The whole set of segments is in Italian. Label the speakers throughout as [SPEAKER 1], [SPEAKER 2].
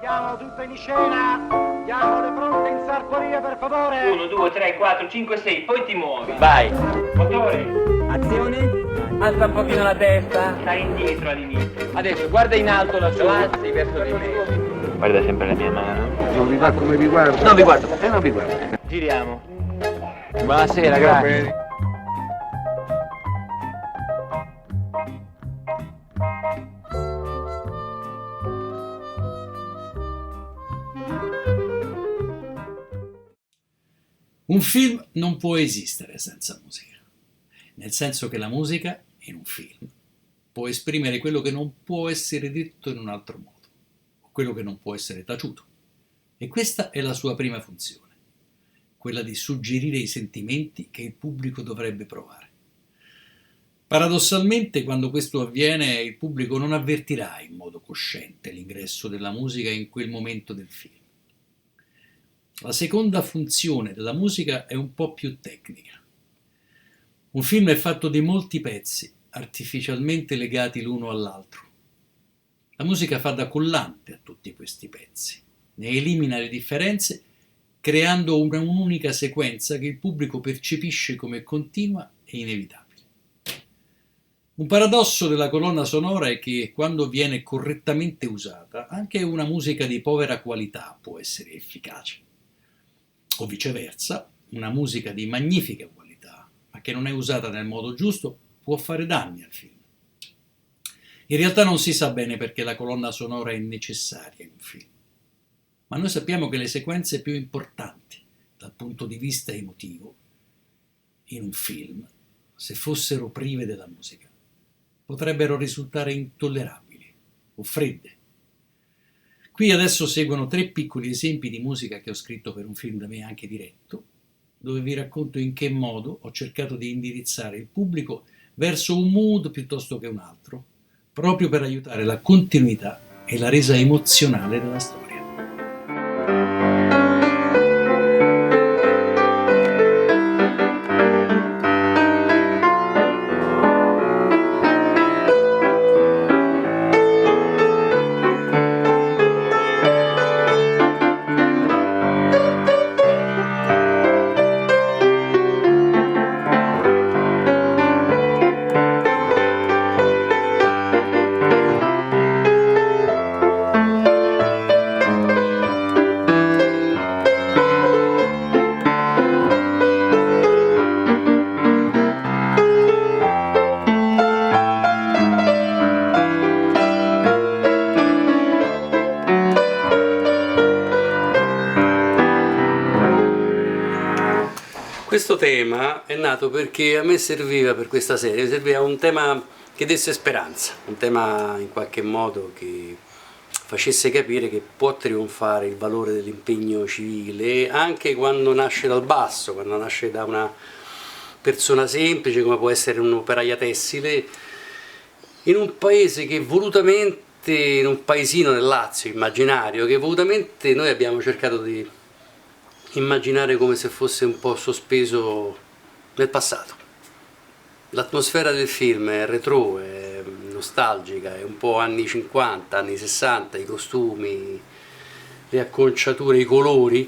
[SPEAKER 1] Mettiamo tutto in scena. Diamo le pronte in sartoria, per favore.
[SPEAKER 2] 1, 2, 3, 4, 5, 6, poi ti muovi.
[SPEAKER 3] Vai.
[SPEAKER 2] Motore.
[SPEAKER 3] Azione. Alza un pochino la testa.
[SPEAKER 2] Stai indietro all'inizio.
[SPEAKER 3] Adesso guarda in alto lassù. Avanzi verso di me.
[SPEAKER 2] Guarda sempre la mia mano.
[SPEAKER 4] Non vi va come vi guardo?
[SPEAKER 3] Non vi guardo.
[SPEAKER 4] Non vi guardo.
[SPEAKER 2] Giriamo.
[SPEAKER 3] Buonasera, grazie.
[SPEAKER 5] Un film non può esistere senza musica, nel senso che la musica, in un film, può esprimere quello che non può essere detto in un altro modo, o quello che non può essere taciuto. E questa è la sua prima funzione, quella di suggerire i sentimenti che il pubblico dovrebbe provare. Paradossalmente, quando questo avviene, il pubblico non avvertirà in modo cosciente l'ingresso della musica in quel momento del film. La seconda funzione della musica è un po' più tecnica. Un film è fatto di molti pezzi, artificialmente legati l'uno all'altro. La musica fa da collante a tutti questi pezzi, ne elimina le differenze, creando un'unica sequenza che il pubblico percepisce come continua e inevitabile. Un paradosso della colonna sonora è che, quando viene correttamente usata, anche una musica di povera qualità può essere efficace. O viceversa, una musica di magnifica qualità, ma che non è usata nel modo giusto, può fare danni al film. In realtà non si sa bene perché la colonna sonora è necessaria in un film, ma noi sappiamo che le sequenze più importanti dal punto di vista emotivo in un film, se fossero prive della musica, potrebbero risultare intollerabili o fredde. Qui adesso seguono 3 piccoli esempi di musica che ho scritto per un film da me anche diretto, dove vi racconto in che modo ho cercato di indirizzare il pubblico verso un mood piuttosto che un altro, proprio per aiutare la continuità e la resa emozionale della storia.
[SPEAKER 6] Questo tema è nato perché a me serviva, per questa serie, serviva un tema che desse speranza, un tema in qualche modo che facesse capire che può trionfare il valore dell'impegno civile anche quando nasce dal basso, quando nasce da una persona semplice come può essere un'operaia tessile, in un paese che volutamente, in un paesino nel Lazio immaginario, che volutamente noi abbiamo cercato di immaginare come se fosse un po' sospeso nel passato. L'atmosfera del film è retro, è nostalgica, è un po' anni 50, anni 60, i costumi, le acconciature, i colori.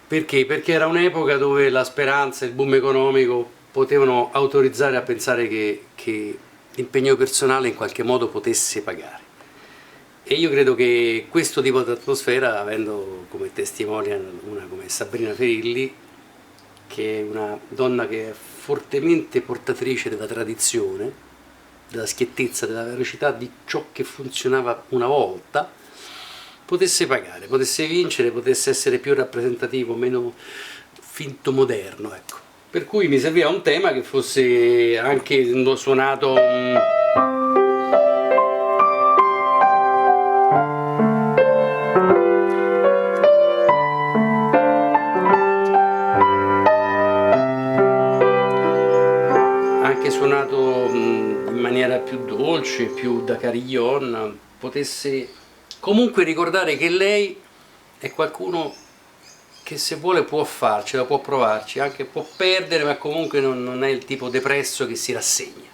[SPEAKER 6] Perché? Perché era un'epoca dove la speranza e il boom economico potevano autorizzare a pensare che l'impegno personale in qualche modo potesse pagare. E io credo che questo tipo di atmosfera, avendo come testimonial una come Sabrina Ferilli, che è una donna che è fortemente portatrice della tradizione, della schiettezza, della velocità di ciò che funzionava una volta, potesse pagare, potesse vincere, potesse essere più rappresentativo, meno finto moderno, ecco. Per cui mi serviva un tema che fosse anche suonato in maniera più dolce, più da carillon, potesse comunque ricordare che lei è qualcuno che se vuole può farcela, può provarci, anche può perdere, ma comunque non è il tipo depresso che si rassegna.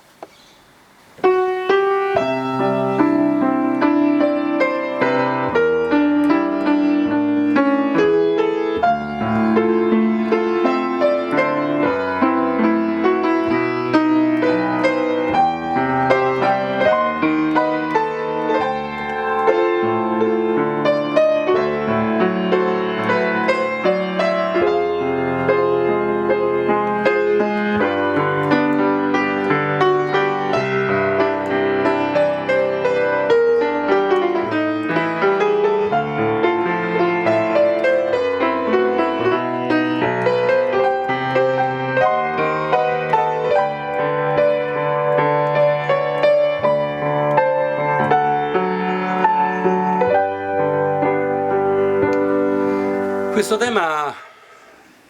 [SPEAKER 6] Questo tema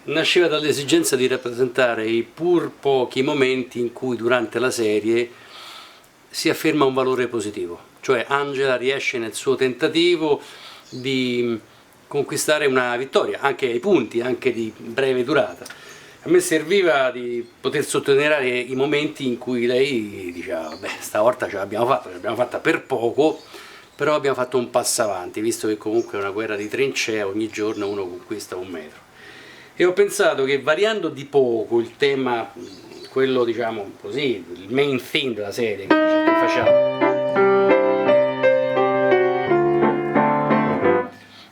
[SPEAKER 6] nasceva dall'esigenza di rappresentare i pur pochi momenti in cui durante la serie si afferma un valore positivo, cioè Angela riesce nel suo tentativo di conquistare una vittoria, anche ai punti, anche di breve durata. A me serviva di poter sottolineare i momenti in cui lei diceva: beh, stavolta ce l'abbiamo fatta per poco, però abbiamo fatto un passo avanti, visto che comunque è una guerra di trincea, ogni giorno uno conquista 1 metro. E ho pensato che variando di poco il tema, quello diciamo così, il main theme della serie che facciamo,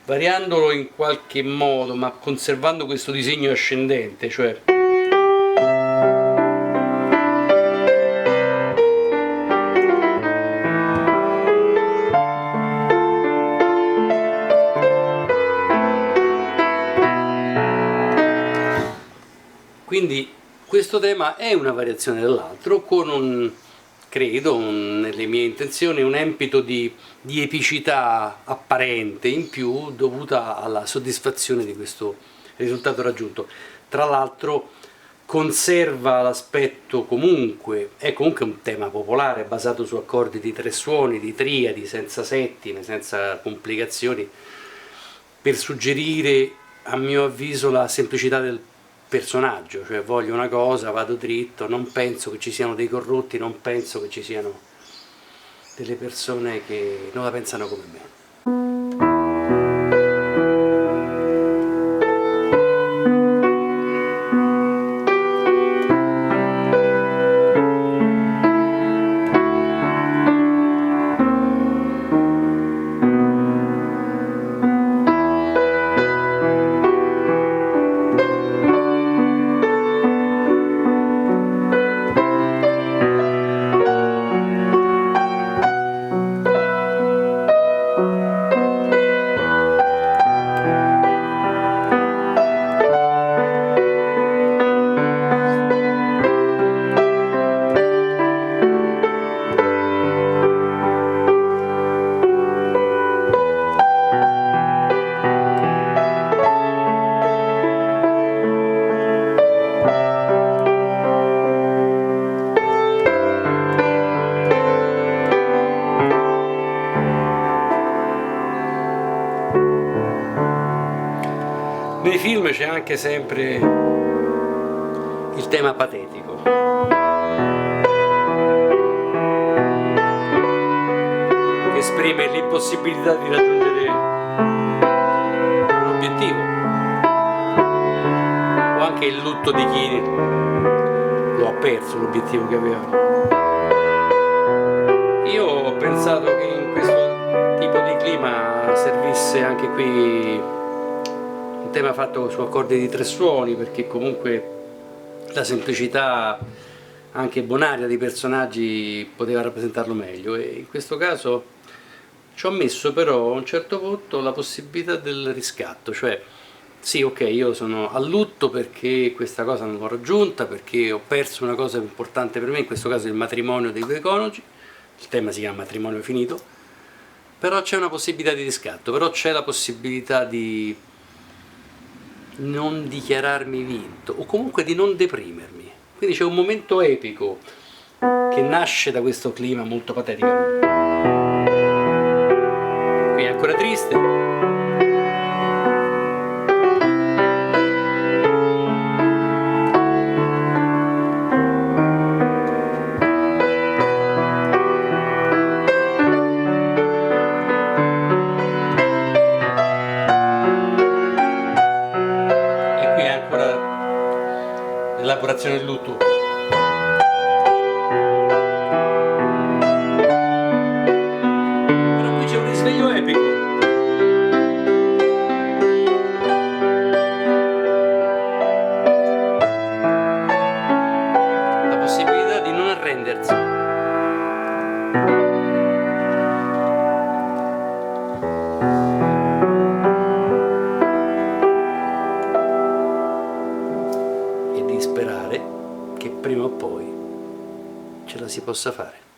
[SPEAKER 6] variandolo in qualche modo ma conservando questo disegno ascendente, cioè quindi questo tema è una variazione dell'altro con credo, nelle mie intenzioni, un empito di epicità apparente in più dovuta alla soddisfazione di questo risultato raggiunto. Tra l'altro conserva l'aspetto comunque, è comunque un tema popolare basato su accordi di 3 suoni, di triadi, senza settime, senza complicazioni, per suggerire a mio avviso la semplicità del personaggio, cioè voglio una cosa, vado dritto, non penso che ci siano dei corrotti, non penso che ci siano delle persone che non la pensano come me. Nei film c'è anche sempre il tema patetico, che esprime l'impossibilità di raggiungere un obiettivo, o anche il lutto di chi lo ha perso l'obiettivo che aveva. Io ho pensato che in questo tipo di clima servisse anche qui un tema fatto su accordi di 3 suoni, perché comunque la semplicità anche bonaria dei personaggi poteva rappresentarlo meglio, e in questo caso ci ho messo però a un certo punto la possibilità del riscatto, cioè sì, ok, io sono a lutto perché questa cosa non l'ho raggiunta, perché ho perso una cosa importante per me, in questo caso il matrimonio dei 2 coniugi, il tema si chiama matrimonio finito, però c'è una possibilità di riscatto, però c'è la possibilità di non dichiararmi vinto o comunque di non deprimermi, quindi c'è un momento epico che nasce da questo clima molto patetico. Qui è ancora triste, l'elaborazione del lutto. Però qui c'è un risveglio epico. La possibilità di non arrendersi. Sperare che prima o poi ce la si possa fare.